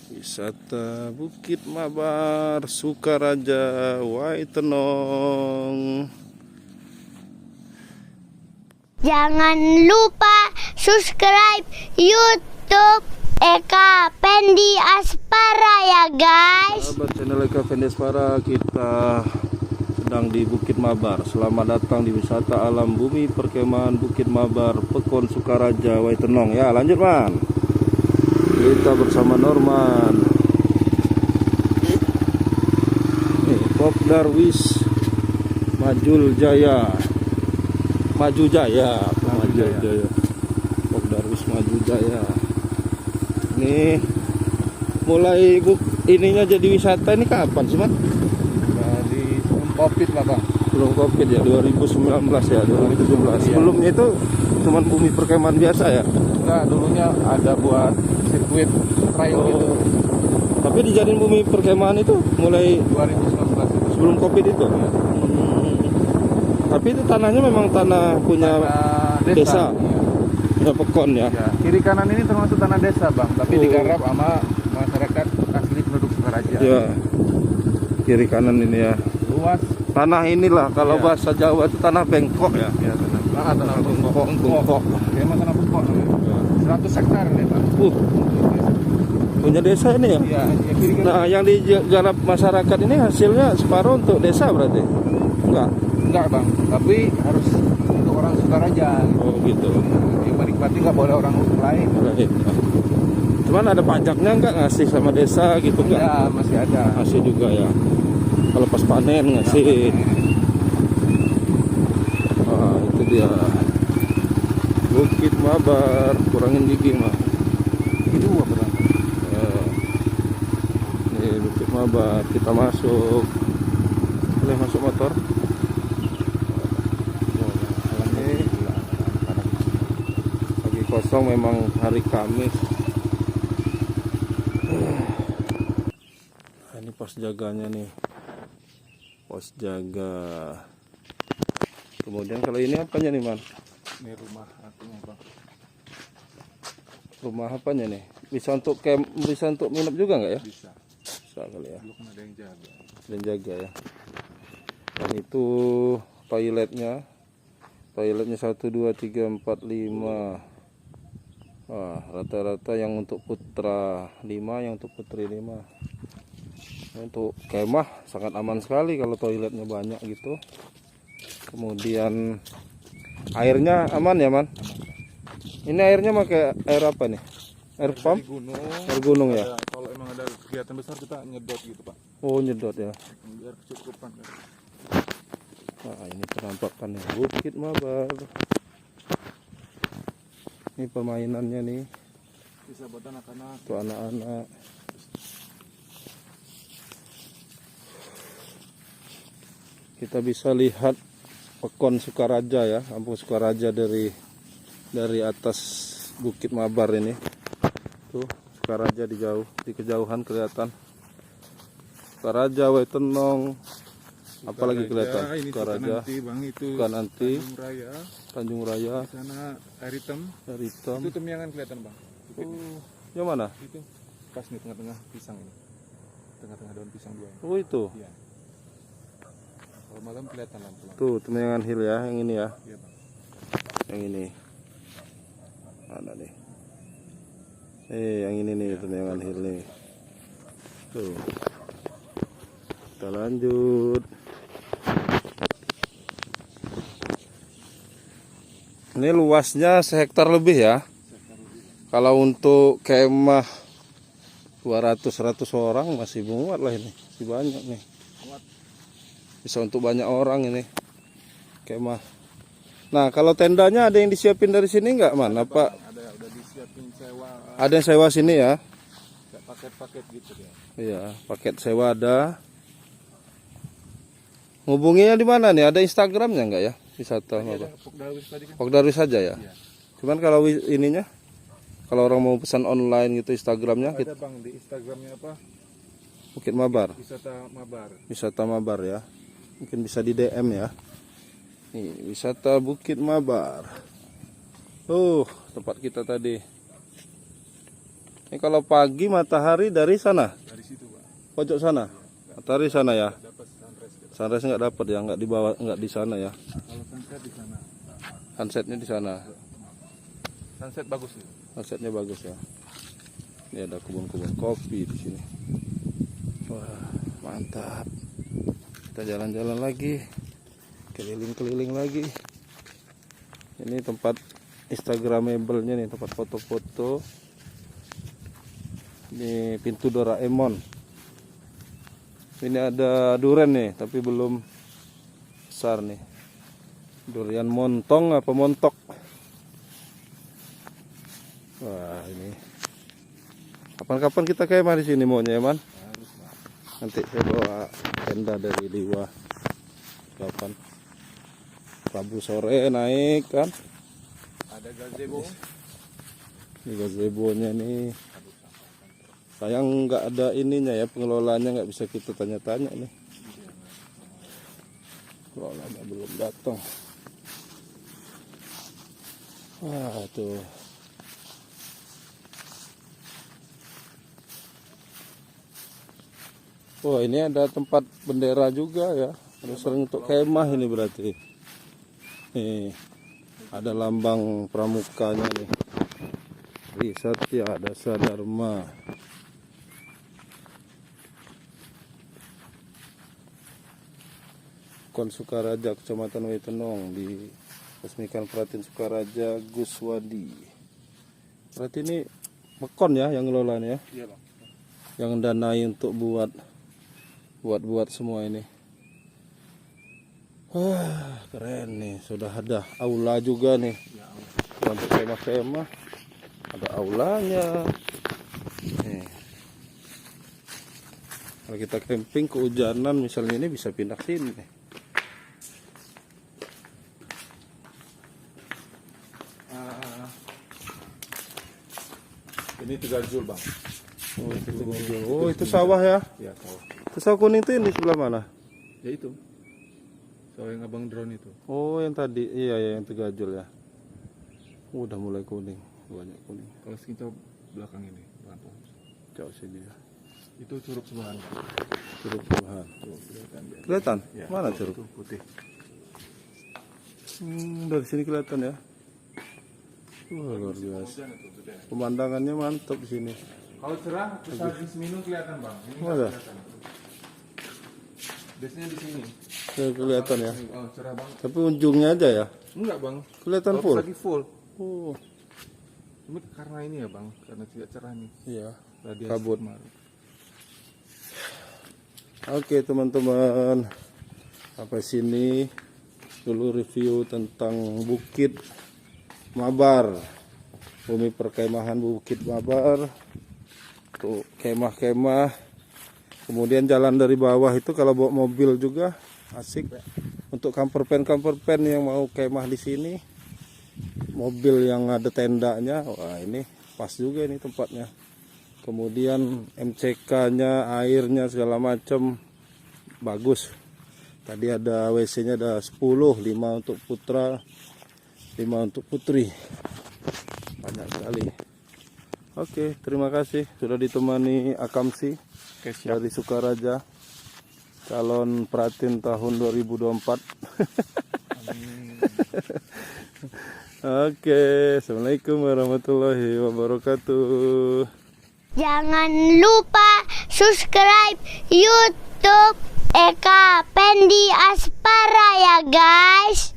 Wisata Bukit Mabar, Sukaraja, Waitenong. Jangan lupa subscribe YouTube Eka Pendi Aspara ya guys. Sahabat channel Eka Pendi Aspara, kita sedang di Bukit Mabar. Selamat datang di wisata alam bumi perkemahan Bukit Mabar, Pekon Sukaraja, Waitenong. Ya, lanjut man. Kita bersama Norman. Pop Darwis Maju Jaya. Pop Darwis Maju Jaya. Ini mulai ininya jadi wisata ini kapan sih, Man? Dari Covid lah, Bang. Belum Covid ya, 2019 ya, 2017. Sebelumnya itu cuma bumi perkemahan biasa ya? Enggak, dulunya ada buat sirkuit trail gitu. Tapi dijadiin bumi perkemahan itu mulai 2019 itu. sebelum Covid itu. Tapi itu tanahnya memang tanah punya Tanah desa. Iya. Ya, Pekon ya. Ya, kiri kanan ini termasuk tanah desa, Bang, tapi digarap sama masyarakat asli penduduk Sukaraja. Ya. Kiri kanan ini ya. Luas. Tanah inilah kalau Iya. bahasa Jawa itu tanah bengkok ya. Ya, tanah Bengkok, bengkok. Ya, emang tanah bengkok namanya. 100 hektar nih, Pak. Punya desa ini ya. Iya, ya kiri kanan. Nah, yang digarap masyarakat ini hasilnya separuh untuk desa berarti? Enggak. Enggak, Bang, tapi harus untuk orang Sukaraja gitu. Oh gitu. Yang menikmati nggak boleh orang lain. Baik. Cuman ada pajaknya enggak ngasih sama desa gitu enggak? Ya, masih ada. Ngasih juga ya. Kalau pas panen ngasih. Wah, itu dia. Bukit Mabar, kurangin gigi mah. Itu apa, Bang? Ini Bukit Mabar, kita masuk. Boleh masuk motor? Ini pagi kosong, memang hari Kamis. Ini pos jaganya nih. Pos jaga. Kemudian kalau ini apanya nih, Man? Ini rumah artinya, Bang. Rumah apanya nih? Bisa untuk camp, bisa untuk nginep juga nggak ya? Bisa. Bisa kali ya. Belum ada yang jaga. Dan jaga ya. Dan itu toiletnya. Toiletnya 1, 2, 3, 4, 5. Wah, rata-rata yang untuk putra 5, yang untuk putri 5. Untuk kemah sangat aman sekali kalau toiletnya banyak gitu. Kemudian airnya aman ya, Man? Ini airnya pakai air apa nih? Air pump? Di gunung. Air gunung ya? Kalau emang ada kegiatan besar kita nyedot gitu, Pak. Oh, nyedot ya. Biar kecukupan. Nah, ini penampakannya Bukit Mabar. Ini permainannya nih Bisa buat anak-anak. untuk anak-anak. Kita bisa lihat Pekon Sukaraja ya, Kampung Sukaraja dari atas Bukit Mabar ini. Tuh, Sukaraja di kejauhan kelihatan. Sukaraja, Waitenong, apalagi kelihatan Ini Sukaraja, nanti, Bang, itu Sukananti, Tanjung Raya. Tanjung Raya, Di sana air hitam. Air Hitam. Itu Temyangan kelihatan, Bang. Oh, yang mana? Itu pas nih tengah-tengah pisang ini. Tengah-tengah daun pisang dua. Oh, itu. Iya. Kalau malam kelihatan lampu. Tuh, Temyangan Hill ya, yang ini ya. Iya, Bang. Yang ini. Mana nih? Yang ini nih, Temyangan Hill nih. Tuh. Kita lanjut. Ini luasnya sehektar lebih ya. Kalau untuk kemah 200-100 orang masih muat lah ini. Masih banyak nih. Bisa untuk banyak orang ini kemah. Nah, kalau tendanya ada yang disiapin dari sini nggak, Man? Apa Ada udah disiapin sewa ada yang sewa sini ya? kayak paket-paket gitu ya. Iya, paket sewa ada. Ngubunginya di mana nih? Ada Instagramnya nggak ya? Wisata Ada apa? Pok Darwis tadi kan. Pok Darwis saja ya? Iya. Cuman kalau ininya, kalau orang mau pesan online gitu Instagramnya, Ada, Bang, di Instagramnya apa? Bukit Mabar, Wisata Mabar. wisata Mabar ya. Mungkin bisa di DM ya. Nih, wisata Bukit Mabar. Tempat kita tadi. Ini kalau pagi matahari dari sana, Dari situ, Bang. pojok sana. Matahari sana ya. Dapat sunrise. Sunrise nggak dapat ya, nggak di bawah, nggak di sana ya. Kalau sunset di sana. Sunsetnya di sana. Sunset bagus ya. Sunsetnya bagus ya. Ini ada kebun-kebun kopi di sini. Wah, mantap. Kita jalan-jalan lagi, keliling-keliling lagi. Ini tempat instagramable-nya nih, tempat foto-foto. Ini pintu Doraemon. Ini ada durian nih, tapi belum besar nih. Durian montong apa montok? Wah, ini. Kapan-kapan kita kemah di sini maunya, Man? Harus, Bang. Nanti saya bawa tenda dari Liwa. Kapan? Rabu sore naik kan? Ada gazebo. Ini gazebo-nya nih. Sayang nggak ada ininya ya, pengelolanya nggak bisa kita tanya-tanya nih. Pengelolanya belum datang. Wah, tuh. Oh, ini ada tempat bendera juga ya. Ada sering untuk kemah ini berarti. Nih, ada lambang pramukanya nih. Tri Satya Dasa Dharma. Kon Sukaraja, Kecamatan Wetenong, di resmikan Pratin Sukaraja Guswadi. Berarti ini Pekon ya yang ngelolanya ya, Iya, Bang. yang danai untuk buat semua ini. Wah, keren nih, sudah ada aula juga nih. Ya, Allah. Untuk kemah-kemah ada aulanya. Nih. Kalau kita camping kehujanan misalnya ini bisa pindah sini nih. Ini 3 jul, Bang. Oh, itu sawah ya. Ya, sawah. Itu sawah kuning itu ini sebelah mana? Ya itu. Sawah yang abang drone itu. Oh, yang tadi. Iya, ya, yang Tegajul ya. Udah mulai kuning, banyak kuning. Kalau sini coba belakang ini, belakang pohon. Jauh sini ya. Itu Curug Sebahan. Curug Sebahan. Tuh, kelihatan dia. Kelihatan? Ya, Mana tuh, curug? tuh, putih. Dari sini kelihatan ya. Wah, luar biasa. Hujan itu, sudah. Pemandangannya mantap di sini. Kalau cerah, besar di Seminung kelihatan, Bang. Ini nggak Mana? kelihatan. Biasanya di sini. Ya, kelihatan ya. Oh, cerah, Bang. Tapi ujungnya aja ya. Enggak, Bang. Kelihatan Bagus full. lagi full. Oh, Ini karena ini ya, Bang. Karena tidak cerah nih. iya. Radiasi Kabut. kemarin. Oke, teman-teman. Sampai sini dulu review tentang Bukit Mabar. Bumi perkemahan Bukit Mabar. Tuh, kemah-kemah. Kemudian jalan dari bawah itu kalau bawa mobil juga asik. Untuk camper van yang mau kemah di sini. Mobil yang ada tendanya, wah ini pas juga ini tempatnya. Kemudian MCK-nya, airnya segala macam bagus. Tadi ada WC-nya ada 10, 5 untuk putra, 5 untuk putri. Banyak sekali. Oke, terima kasih sudah ditemani Akamsi Oke, siap. dari Sukaraja. Calon Pratin tahun 2024. Oke, assalamualaikum warahmatullahi wabarakatuh. Jangan lupa subscribe YouTube Eka Pendi Aspara ya guys.